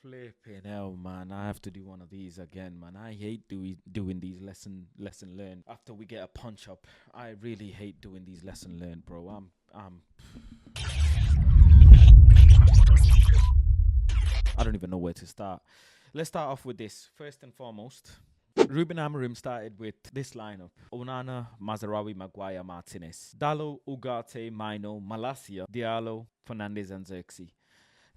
Flipping hell, man. I have to do one of these again, man. I hate doing these lesson learn after we get a punch up. I really hate doing these lesson learn, bro. I don't even know where to start. Let's start off with this. First and foremost, Ruben Amorim started with this lineup: Onana, Mazarawi, Maguire, Martinez, Dallo, Ugarte, Mino, Malacia, Diallo, Fernandez, and Xerxes.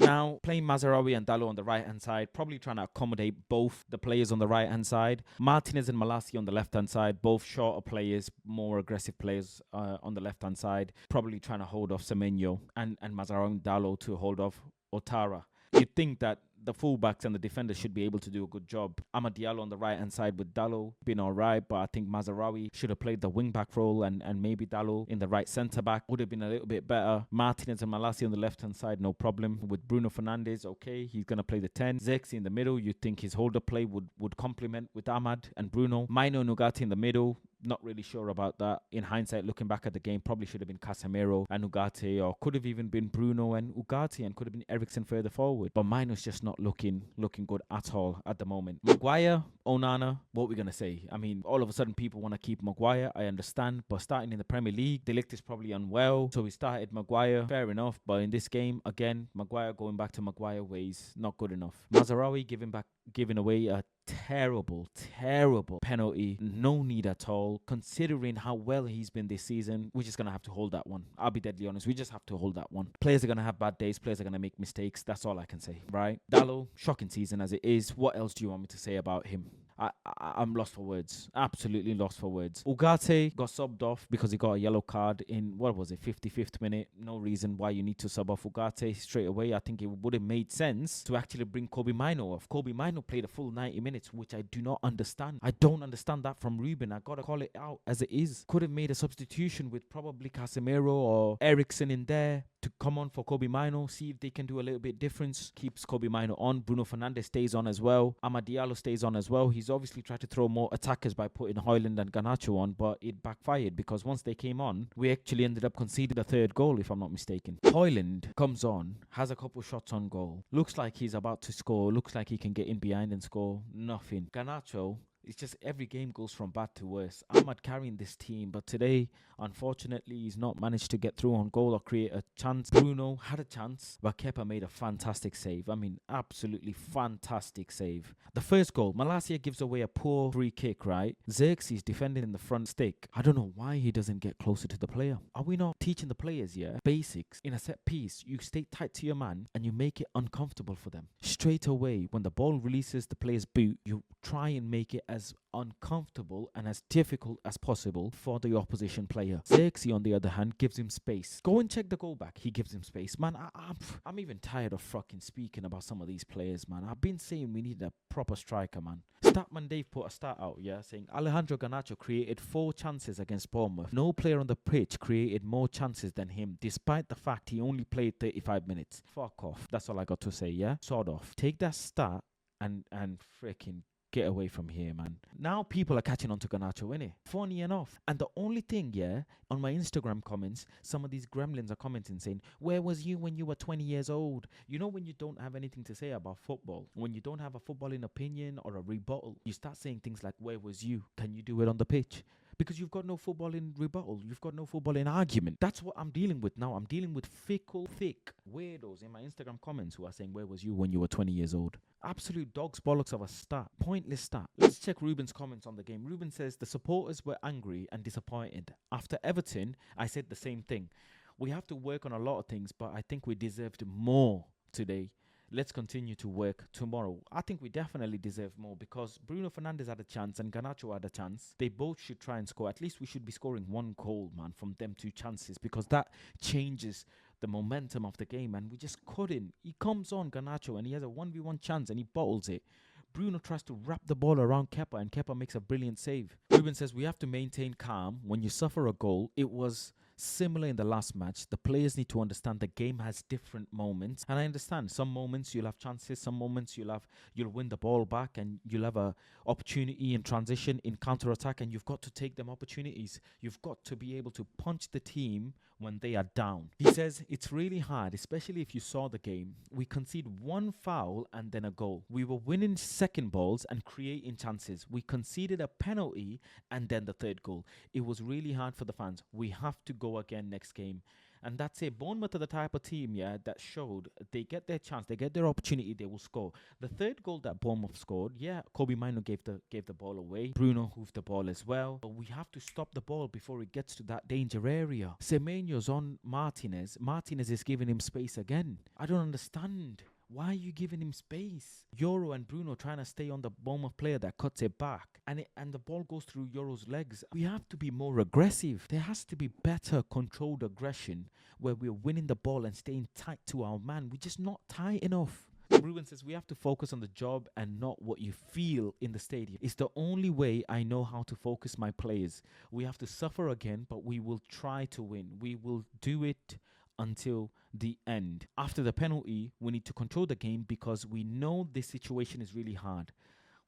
Now, playing Mazarawi and Dallo on the right-hand side, probably trying to accommodate both the players on the right-hand side. Martinez and Malacia on the left-hand side, both shorter players, more aggressive players on the left-hand side. Probably trying to hold off Semenyo and Mazarawi and Dallo to hold off Otara. You'd think that the fullbacks and the defenders should be able to do a good job. Amad Diallo on the right-hand side with Dallo been all right, but I think Mazarawi should have played the wing-back role and maybe Dallo in the right centre-back would have been a little bit better. Martinez and Malacia on the left-hand side, no problem. With Bruno Fernandes, okay, he's going to play the 10. Xerxes in the middle, you'd think his holder play would complement with Ahmad and Bruno. Mino and Ugarte in the middle, not really sure about that. In hindsight, looking back at the game, probably should have been Casemiro and Ugarte, or could have even been Bruno and Ugarte, and could have been Eriksen further forward. But Mino's just not looking good at all at the moment. Maguire, Onana, what we're going to say? I mean, all of a sudden people want to keep Maguire, I understand, but starting in the Premier League, De Ligt is probably unwell, so we started Maguire, fair enough, but in this game, again, Maguire going back to Maguire ways, not good enough. Mazarawi giving away a terrible penalty. No need at all. Considering how well he's been this season, we're just going to have to hold that one. I'll be deadly honest. We just have to hold that one. Players are going to have bad days. Players are going to make mistakes. That's all I can say, right? Dallo, shocking season as it is. What else do you want me to say about him? I'm lost for words. Absolutely lost for words. Ugarte got subbed off because he got a yellow card in, 55th minute. No reason why you need to sub off Ugarte straight away. I think it would have made sense to actually bring Kobe Mino off. Kobe Mino played a full 90 minutes, which I do not understand. I don't understand that from Ruben. I got to call it out as it is. Could have made a substitution with probably Casemiro or Eriksen in there to come on for Kobe Mino, see if they can do a little bit difference. Keeps Kobe Mino on. Bruno Fernandes stays on as well. Amad Diallo stays on as well. He's obviously tried to throw more attackers by putting Højlund and Garnacho on, but it backfired because once they came on, we actually ended up conceding the third goal, if I'm not mistaken. Højlund comes on, has a couple shots on goal. Looks like he's about to score. Looks like he can get in behind and score. Nothing. Garnacho, it's just every game goes from bad to worse. Ahmad carrying this team, but today, unfortunately, he's not managed to get through on goal or create a chance. Bruno had a chance, but Kepa made a fantastic save. I mean, absolutely fantastic save. The first goal, Malacia gives away a poor free kick, right? Xerxes defending in the front stick. I don't know why he doesn't get closer to the player. Are we not teaching the players, basics? In a set piece, you stay tight to your man and you make it uncomfortable for them. Straight away, when the ball releases the player's boot, you try and make it as uncomfortable and as difficult as possible for the opposition player. Xerxes, on the other hand, gives him space. Go and check the goal back. He gives him space. Man, I'm even tired of fucking speaking about some of these players, man. I've been saying we need a proper striker, man. Statman Dave put a stat out, saying Alejandro Garnacho created 4 chances against Bournemouth. No player on the pitch created more chances than him, despite the fact he only played 35 minutes. Fuck off. That's all I got to say, Sort of. Take that stat and freaking get away from here, man. Now people are catching on to Garnacho, innit? Funny enough. And the only thing, on my Instagram comments, some of these gremlins are commenting saying, where was you when you were 20 years old? You know, when you don't have anything to say about football, when you don't have a footballing opinion or a rebuttal, you start saying things like, where was you? Can you do it on the pitch? Because you've got no footballing rebuttal. You've got no footballing argument. That's what I'm dealing with now. I'm dealing with thick weirdos in my Instagram comments who are saying, where was you when you were 20 years old? Absolute dog's bollocks of a stat. Pointless stat. Let's check Ruben's comments on the game. Ruben says, the supporters were angry and disappointed. After Everton, I said the same thing. We have to work on a lot of things, but I think we deserved more today. Let's continue to work tomorrow. I think we definitely deserve more because Bruno Fernandes had a chance and Garnacho had a chance. They both should try and score. At least we should be scoring 1 goal, man, from them 2 chances because that changes the momentum of the game and we just couldn't. He comes on, Garnacho, and he has a 1v1 chance and he bottles it. Bruno tries to wrap the ball around Kepa and Kepa makes a brilliant save. Ruben says we have to maintain calm when you suffer a goal. It was similar in the last match. The players need to understand the game has different moments, and I understand some moments you'll have chances, some moments you'll win the ball back and you'll have a opportunity in transition, in counter attack, and you've got to take them opportunities. You've got to be able to punch the team when they are down. He says it's really hard, especially if you saw the game. We concede one foul and then a goal. We were winning second balls and creating chances. We conceded a penalty and then the third goal. It was really hard for the fans. We have to go again next game. And that's it. Bournemouth are the type of team, that showed they get their chance, they get their opportunity, they will score. The third goal that Bournemouth scored, Kobe Mino gave the ball away. Bruno hoofed the ball as well. But we have to stop the ball before it gets to that danger area. Semenyo's on Martinez. Martinez is giving him space again. I don't understand. Why are you giving him space? Euro and Bruno trying to stay on the Bournemouth player that cuts it back. And the ball goes through Euro's legs. We have to be more aggressive. There has to be better controlled aggression where we're winning the ball and staying tight to our man. We're just not tight enough. Ruben says we have to focus on the job and not what you feel in the stadium. It's the only way I know how to focus my players. We have to suffer again, but we will try to win. We will do it until the end. After the penalty, we need to control the game because we know this situation is really hard.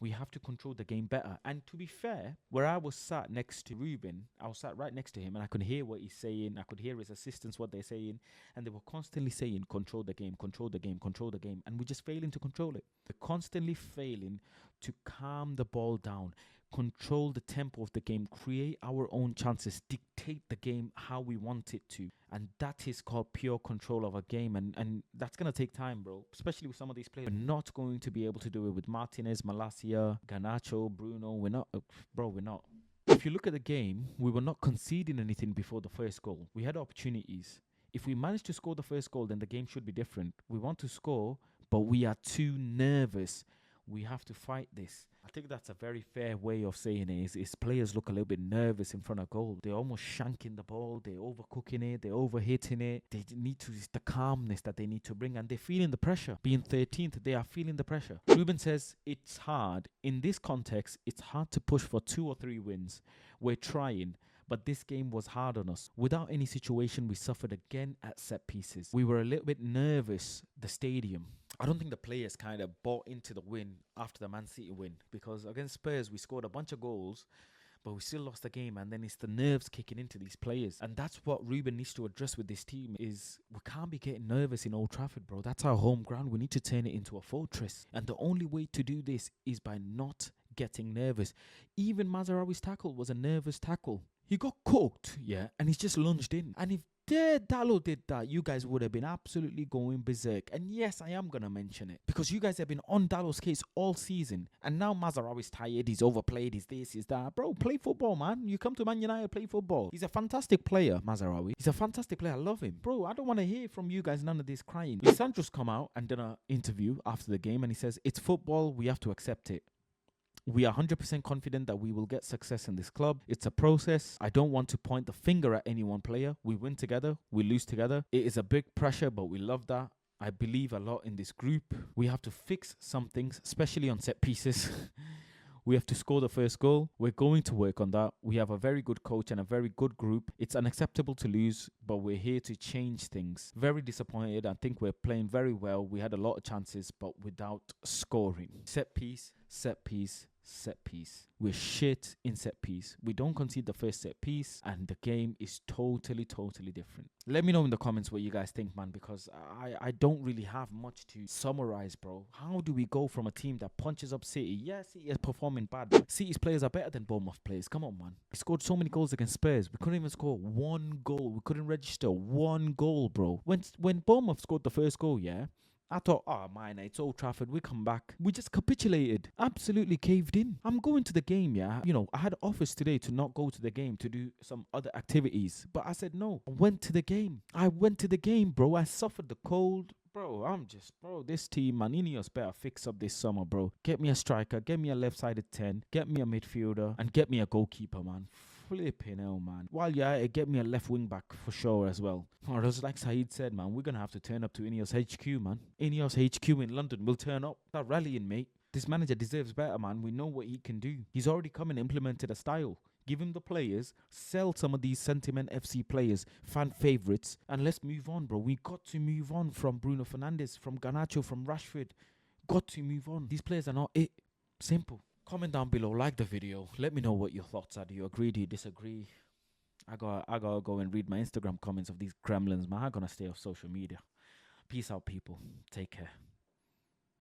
We have to control the game better. And to be fair, where I was sat next to Ruben, I was sat right next to him and I could hear what he's saying. I could hear his assistants, what they're saying. And they were constantly saying, control the game, control the game, control the game. And we're just failing to control it. We're constantly failing to calm the ball down, control the tempo of the game, create our own chances, dictate the game how we want it to. And that is called pure control of a game. And that's going to take time, bro, especially with some of these players. We're not going to be able to do it with Martinez, Malacia, Garnacho, Bruno. We're not. If you look at the game, we were not conceding anything before the first goal. We had opportunities. If we manage to score the first goal, then the game should be different. We want to score, but we are too nervous. We have to fight this. I think that's a very fair way of saying it. Is players look a little bit nervous in front of goal. They're almost shanking the ball. They're overcooking it. They're overhitting it. They need to, it's the calmness that they need to bring. And they're feeling the pressure. Being 13th, they are feeling the pressure. Ruben says it's hard. In this context, it's hard to push for 2 or 3 wins. We're trying. But this game was hard on us. Without any situation, we suffered again at set pieces. We were a little bit nervous, the stadium. I don't think the players kind of bought into the win after the Man City win. Because against Spurs, we scored a bunch of goals, but we still lost the game. And then it's the nerves kicking into these players. And that's what Ruben needs to address with this team is we can't be getting nervous in Old Trafford, bro. That's our home ground. We need to turn it into a fortress. And the only way to do this is by not getting nervous. Even Mazraoui's tackle was a nervous tackle. He got cooked, and he's just lunged in. And if Dalot did that, you guys would have been absolutely going berserk. And yes, I am going to mention it. Because you guys have been on Dalot's case all season. And now Mazraoui's tired, he's overplayed, he's this, he's that. Bro, play football, man. You come to Man United, play football. He's a fantastic player, Mazraoui. He's a fantastic player, I love him. Bro, I don't want to hear from you guys none of this crying. Lisandro's come out and done an interview after the game and he says, it's football, we have to accept it. We are 100% confident that we will get success in this club. It's a process. I don't want to point the finger at any one player. We win together. We lose together. It is a big pressure, but we love that. I believe a lot in this group. We have to fix some things, especially on set pieces. We have to score the first goal. We're going to work on that. We have a very good coach and a very good group. It's unacceptable to lose, but we're here to change things. Very disappointed. I think we're playing very well. We had a lot of chances, but without scoring. Set piece, set piece, set piece. We're shit in set piece. We don't concede the first set piece and the game is totally different. Let me know in the comments what you guys think, man, because I don't really have much to summarize, bro. How do we go from a team that punches up City? Yeah, City is performing bad, but City's players are better than Bournemouth players. Come on, man. We scored so many goals against Spurs. We couldn't even score 1 goal. We couldn't register 1 goal, bro. When Bournemouth scored the first goal, I thought, oh, man, it's Old Trafford. We come back. We just capitulated. Absolutely caved in. I'm going to the game, I had offers today to not go to the game, to do some other activities. But I said no. I went to the game. Bro. I suffered the cold. Bro, this team, man, Ineos better fix up this summer, bro. Get me a striker. Get me a left-sided 10. Get me a midfielder. And get me a goalkeeper, man. Flipping hell, man. While get me a left wing back for sure as well. Or just like Saeed said, man, we're going to have to turn up to Ineos HQ, man. Ineos HQ in London will turn up. That rallying, mate. This manager deserves better, man. We know what he can do. He's already come and implemented a style. Give him the players, sell some of these Sentiment FC players, fan favourites, and let's move on, bro. We got to move on from Bruno Fernandes, from Garnacho, from Rashford. Got to move on. These players are not it. Simple. Comment down below, like the video. Let me know what your thoughts are. Do you agree? Do you disagree? I gotta go and read my Instagram comments of these gremlins, man. I'm gonna stay off social media. Peace out, people. Take care.